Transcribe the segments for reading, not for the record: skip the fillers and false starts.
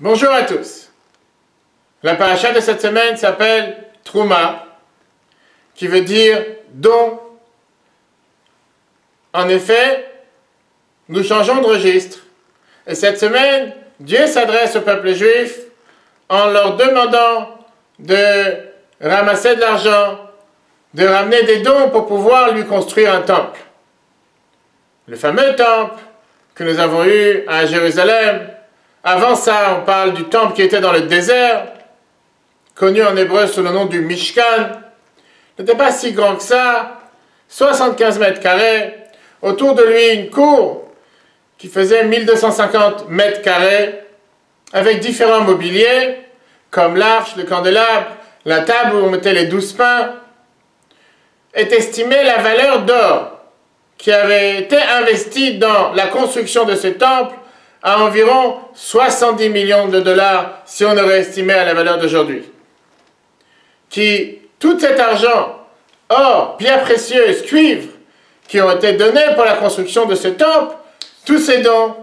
Bonjour à tous. La paracha de cette semaine s'appelle Trouma, qui veut dire don. En effet, nous changeons de registre. Et cette semaine, Dieu s'adresse au peuple juif en leur demandant de ramasser de l'argent, de ramener des dons pour pouvoir lui construire un temple. Le fameux temple que nous avons eu à Jérusalem. Avant ça, on parle du temple qui était dans le désert, connu en hébreu sous le nom du Mishkan. N'était pas si grand que ça, 75 mètres carrés, autour de lui une cour qui faisait 1250 mètres carrés, avec différents mobiliers, comme l'arche, le candélabre, la table où on mettait les 12 pains, est estimée la valeur d'or qui avait été investie dans la construction de ce temple à environ 70 millions de dollars si on aurait estimé à la valeur d'aujourd'hui. Tout cet argent, or, pierres précieuses, cuivre, qui ont été donnés pour la construction de ce temple, tous ces dons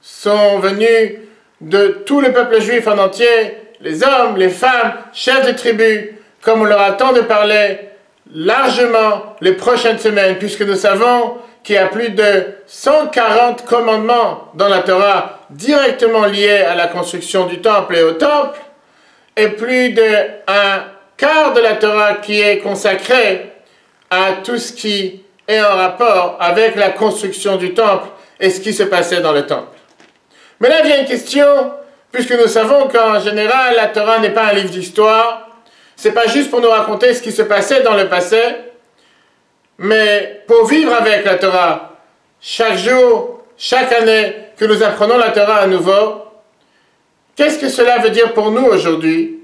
sont venus de tout le peuple juif en entier, les hommes, les femmes, chefs de tribus, comme on leur a tant de parler largement les prochaines semaines, puisque nous savons qu'il y a plus de 140 commandements dans la Torah directement liés à la construction du temple et au temple, et plus d'un quart de la Torah qui est consacré à tout ce qui est en rapport avec la construction du temple et ce qui se passait dans le temple. Mais là vient une question, puisque nous savons qu'en général la Torah n'est pas un livre d'histoire, c'est pas juste pour nous raconter ce qui se passait dans le passé, mais pour vivre avec la Torah, chaque jour, chaque année que nous apprenons la Torah à nouveau, qu'est-ce que cela veut dire pour nous aujourd'hui?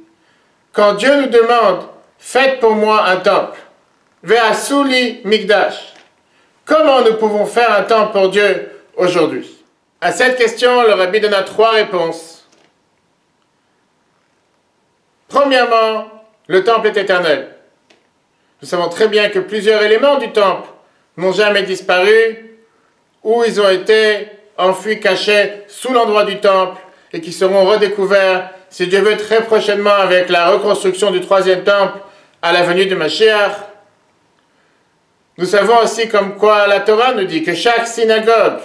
Quand Dieu nous demande « Faites pour moi un temple » Ve'asuli mikdash. Comment nous pouvons faire un temple pour Dieu aujourd'hui? À cette question, le Rabbi donne 3 réponses. Premièrement, le temple est éternel. Nous savons très bien que plusieurs éléments du temple n'ont jamais disparu, ou ils ont été enfouis, cachés sous l'endroit du temple, et qui seront redécouverts, si Dieu veut, très prochainement avec la reconstruction du 3e temple à la venue de Mashiach. Nous savons aussi comme quoi la Torah nous dit que chaque synagogue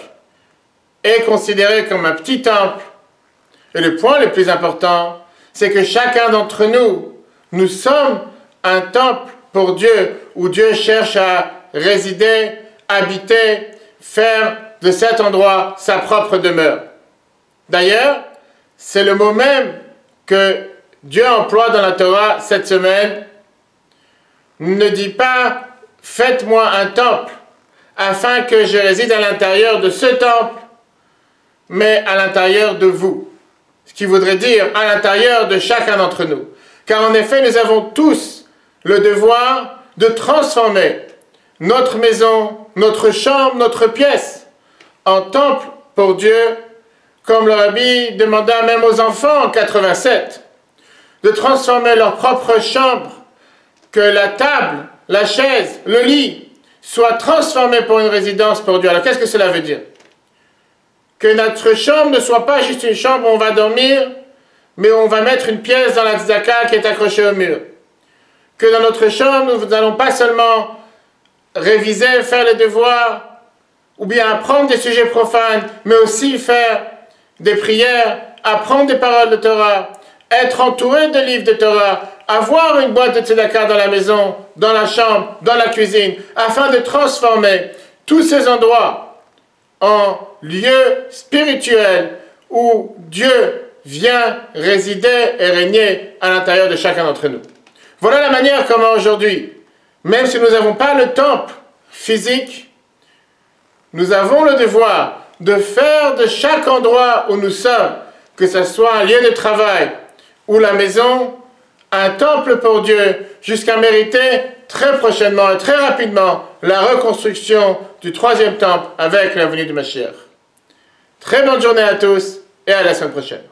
est considérée comme un petit temple. Et le point le plus important, c'est que chacun d'entre nous, nous sommes un temple pour Dieu, où Dieu cherche à résider, habiter, faire de cet endroit sa propre demeure. D'ailleurs, c'est le mot même que Dieu emploie dans la Torah cette semaine. Ne dit pas « Faites-moi un temple afin que je réside à l'intérieur de ce temple », mais à l'intérieur de vous. Ce qui voudrait dire à l'intérieur de chacun d'entre nous. Car en effet, nous avons tous le devoir de transformer notre maison, notre chambre, notre pièce en temple pour Dieu, comme le Rabbi demanda même aux enfants en 87, de transformer leur propre chambre, que la table, la chaise, le lit soient transformés pour une résidence pour Dieu. Alors qu'est-ce que cela veut dire? Que notre chambre ne soit pas juste une chambre où on va dormir, mais où on va mettre une pièce dans la tzedaka qui est accrochée au mur. Que dans notre chambre, nous n'allons pas seulement réviser, faire les devoirs, ou bien apprendre des sujets profanes, mais aussi faire des prières, apprendre des paroles de Torah, être entouré de livres de Torah, avoir une boîte de tzedaka dans la maison, dans la chambre, dans la cuisine, afin de transformer tous ces endroits en lieux spirituels où Dieu vient résider et régner à l'intérieur de chacun d'entre nous. Voilà la manière comment aujourd'hui, même si nous n'avons pas le temple physique, nous avons le devoir de faire de chaque endroit où nous sommes, que ce soit un lieu de travail ou la maison, un temple pour Dieu, jusqu'à mériter très prochainement et très rapidement la reconstruction du 3e temple avec la venue du Mashiach. Très bonne journée à tous et à la semaine prochaine.